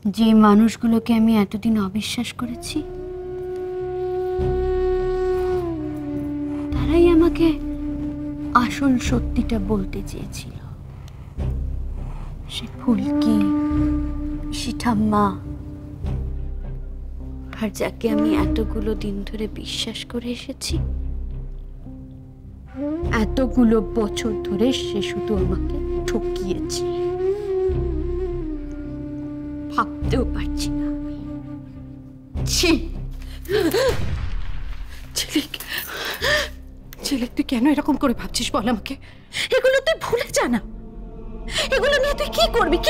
যে মানুষগুলোকে আমি এতদিন অবিশ্বাস করেছি তারাই আমাকে আসল সত্যিটা বলতে চেয়েছিল। সে ফুলকি, পিসি ঠাম্মা, আর যাকে আমি এতগুলো দিন ধরে বিশ্বাস করে এসেছি, এতগুলো বছর ধরে সে শুধু আমাকে ঠকিয়েছে। ভাবতেও পারছি না আমি। ঝিলিক, ঝিলিক তুই কেন এরকম করে ভাবছিস বল আমাকে? এগুলো তুই ভুলে যা না। এগুলো নিয়ে তুই কি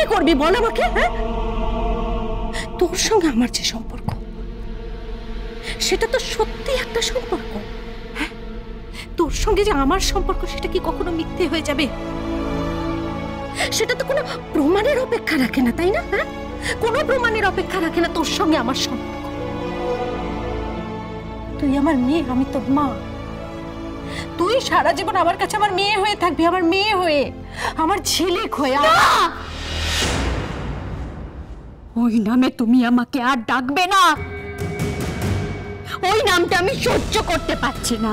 করবি বল আমাকে। হ্যাঁ, তোর সঙ্গে আমার যে সম্পর্ক সেটা তো সত্যি একটা সম্পর্ক। হ্যাঁ, তোর সঙ্গে যে আমার সম্পর্ক সেটা কি কখনো মিথ্যে হয়ে যাবে? সেটা তো কোনো প্রমাণের অপেক্ষা রাখে না, তাই না? হ্যাঁ, কোনো প্রমাণের অপেক্ষা রাখে না তোর সঙ্গে আমার সম্পর্ক। তুই আমার মেয়ে, আমি তোর মা। তুই সারা জীবন আমার কাছে আমার মেয়ে হয়ে থাকবি, আমার মেয়ে হয়ে, আমার ঝিলিক হয়ে। ওই নামে তুমি আমাকে আর ডাকবে না। ওই নামটা আমি সহ্য করতে পারছি না।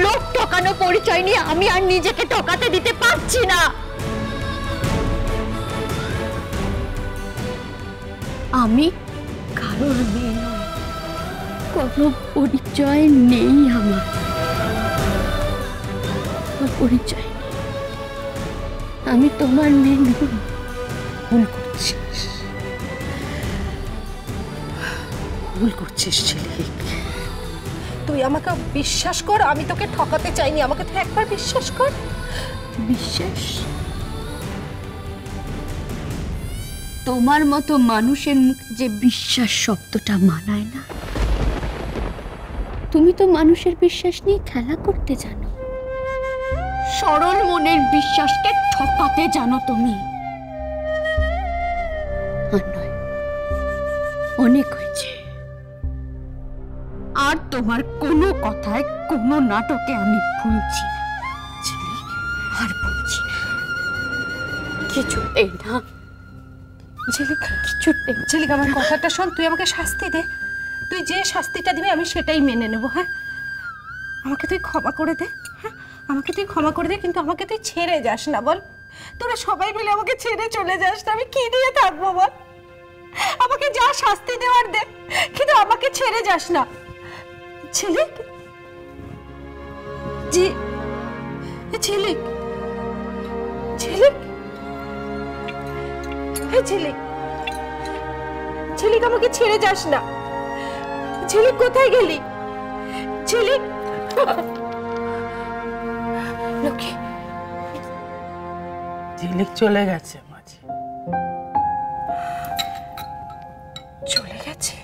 লোক ঠকানো পরিচয় নিয়ে আমি আর নিজেকে ঠকাতে দিতে পারছি না। আমি কারোর মেয়ে নয়, কোনো পরিচয় নেই আমার। পরিচয় নেই। আমি তোমার মেয়ে নই। ভুল করছিস ঝিলিক। তুই আমাকে বিশ্বাস কর, আমি তোকে ঠকাতে চাইনি। আমাকে তুই একবার বিশ্বাস কর। বিশ্বাস? তোমার মতো মানুষের মুখে যে বিশ্বাস শব্দটা মানায় না। তুমি তো মানুষের বিশ্বাস নিয়ে খেলা করতে জানো, সরল মনের বিশ্বাসকে ঠকাতে জানো তুমি। আর নয়, অনেক হয়েছে। আর তোমার কোনো কথায়, কোনো নাটকে আমি ভুলছি না। আর ভুলছি না কিছুতেই না। ঝিলিক, ঝিলিক আমার কথাটা শোন। তুই আমাকে শাস্তি দে। তুই যে শাস্তিটা দিবি আমি সেটাই মেনে নেব। হ্যাঁ, আমাকে তুই ক্ষমা করে দে। হ্যাঁ, আমাকে তুই ক্ষমা করে দে, কিন্তু আমাকে তুই ছেড়ে যাস না। বল, তোরা সবাই মিলে আমাকে ছেড়ে চলে যাস না। আমি কি দিয়ে থাকবো বল? আমাকে যা শাস্তি দেওয়ার দে, কিন্তু আমাকে ছেড়ে যাস না। ঝিলিক, ঝিলিক, ঝিলিক, ঝিলিক, ঝিলিক আমাকে ছেড়ে যাস না। ঝিলিক, কোথায় গেলি? ঝিলিক, লক্ষ্মী। ঝিলিক চলে গেছে মাঝি। চলে গেছে?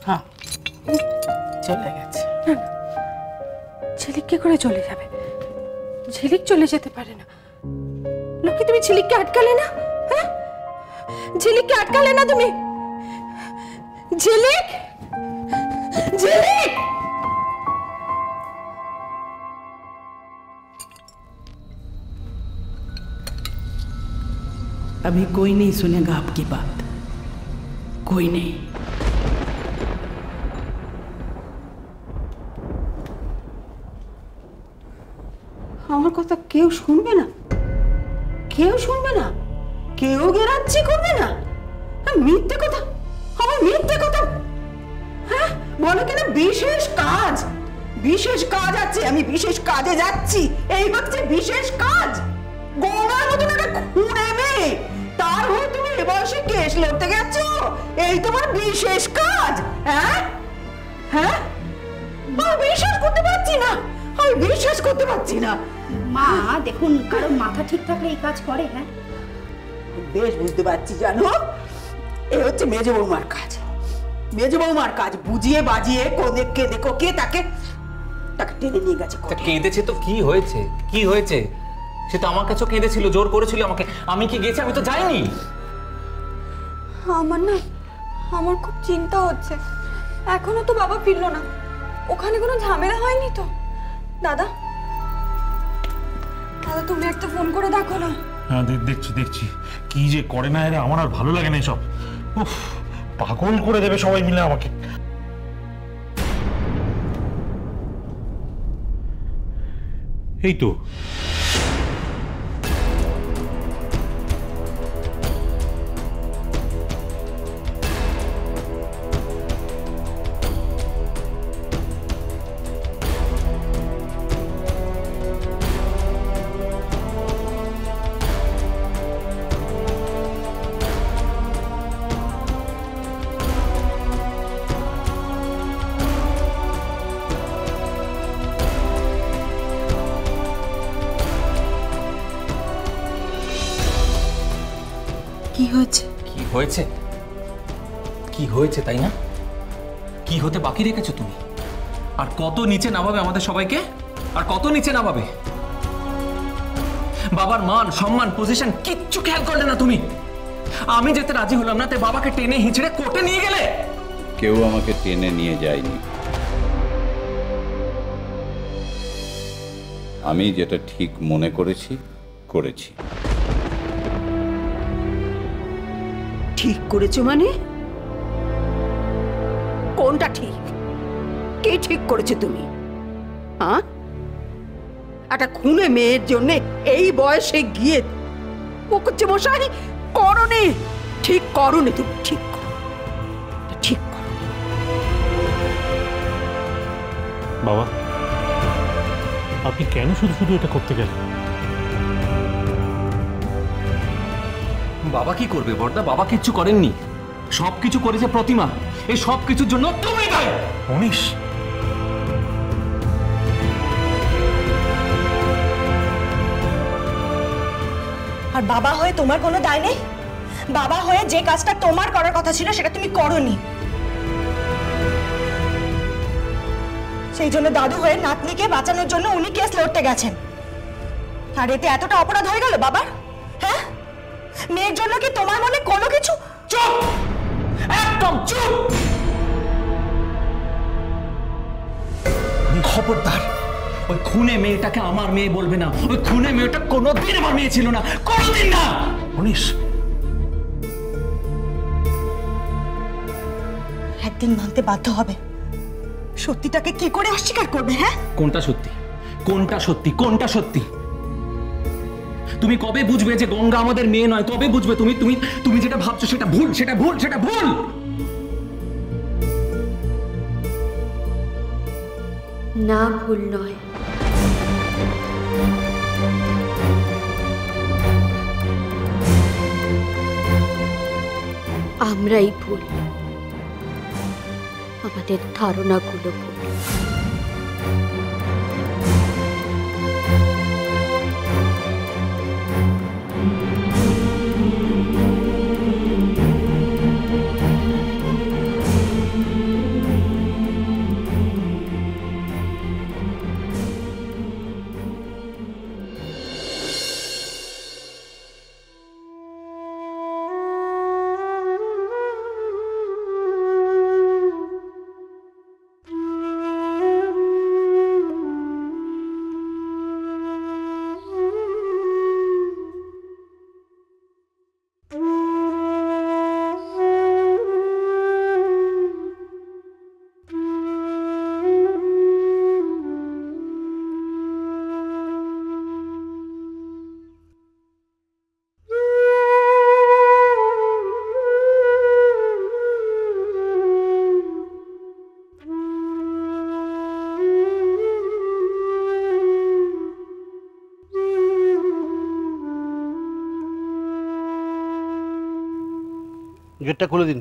হ্যাঁ, চলে গেছে। ঝিলিক কি করে চলে যাবে? ঝিলিক চলে যেতে পারে না। লক্ষ্মী, তুমি ঝিলিককে আটকালে না? হ্যাঁ, ঝিলিককে আটকালে না তুমি? ঝিলিক, ঝিলিক! अभी कोई नहीं सुनेगा आपकी बात, कोई नहीं। আমার কথা কেউ শুনবে না, কেউ শুনবে না, কেউ গেরাচ্ছি করবে না। মিথ্যে কথা, আমার মিথ্যে কথা। হ্যাঁ, বলো কিনা বিশেষ কাজ, বিশেষ কাজ আছে, আমি বিশেষ কাজে যাচ্ছি। এই হচ্ছে বিশেষ কাজ। গৌড়ার মতন একটা খুঁড়ে মেয়ে, তার হয়ে তুমি এ বয়সে কেস লড়তে গেছো? এই তোমার বিশেষ কাজ? হ্যাঁ হ্যাঁ, আমি বিশ্বাস করতে পারছি না, আমি বিশ্বাস করতে পারছি না। মা দেখুন, কারো মাথা ঠিক থাকলে এই কাজ করে। হ্যাঁ, বেশ বুঝতে পারছি, জানো এ হচ্ছে মেজো বৌমার কাজ। মেজো বৌমার কাজ বুঝিয়ে বাজিয়ে কেঁদে কোকিয়ে তাকে টেনে নিয়ে গেছে। কেঁদেছে তো কি হয়েছে? কি হয়েছে? সে তো আমার কাছেও কেঁদেছিল, জোর করেছিল আমাকে। আমি কি গেছি? আমি তো যাইনি। আমার না, আমার খুব চিন্তা হচ্ছে। এখনো তো বাবা ফিরলো না। ওখানে কোনো ঝামেলা হয়নি তো? দাদা, দাদা তুমি একটা ফোন করে দেখো না। হ্যাঁ দেখছি দেখছি, কি যে করে না এরা, আমার আর ভালো লাগে না এসব। উফ, পাগল করে দেবে সবাই মিলে আমাকে। এই তো কি হয়েছে? কি হয়েছে? কি হয়েছে তাই না? কি হতে বাকি রেখেছো তুমি? আর কত নিচে নামাবে আমাদের সবাইকে? আর কত নিচে নামাবে? বাবার মান সম্মান পজিশন কিচ্ছু খেয়াল করলে না তুমি। আমি যেতে রাজি হলাম না, তাই বাবাকে টেনে হিঁচড়ে কোর্টে নিয়ে গেলে। কেউ আমাকে টেনে নিয়ে যায়নি। আমি যেটা ঠিক মনে করেছি করেছি। ঠিক করেছো মানে? কোনটা ঠিক? কে ঠিক করেছো তুমি? হ্যাঁ, একটা খুনে মেয়ের জন্য এই বয়সে গিয়ে ও করছে মশাই করনি। ঠিক করনি তুমি, ঠিক করো, ঠিক করো। বাবা, আপনি কেন শুধু শুধু এটা করতে গেলেন? বাবা কি করবে বড়দা? বাবা কিচ্ছু করেননি, সবকিছু করেছে প্রতিমা। এই সব কিছুর জন্য তুমি দায়ী। অনিশ, আর বাবা হয়ে তোমার কোনো দায় নেই? বাবা হয়ে যে কাজটা তোমার করার কথা ছিল সেটা তুমি করোনি। সেই জন্য দাদু হয়ে নাতনিকে বাঁচানোর জন্য উনি কেস লড়তে গেছেন। আর এতে এতটা অপরাধ হয়ে গেল বাবার? হ্যাঁ, মেয়ের জন্য কি তোমার মনে কোনো কিছু? চুপ, একদম চুপ। খবরদার, ওই খুনে মেয়েটাকে আমার মেয়ে বলবে না। ওই খুনে মেয়েটা কোনোদিন আমার মেয়ে ছিল না, কোনোদিন না। অনিশ, একদিন মানতে বাধ্য হবে। সত্যিটাকে কি করে অস্বীকার করবে? হ্যাঁ, কোনটা সত্যি? কোনটা সত্যি? কোনটা সত্যি? তুমি কবে বুঝবে যে গঙ্গা আমাদের মেয়ে নয়? কবে বুঝবে তুমি? তুমি তুমি যেটা ভাবছো সেটা ভুল, সেটা ভুল, সেটা ভুল। না, ভুল নয়। আমরাই ভুল, আমাদের ধারণাগুলো ভুল। গেটটা খুলে দিন।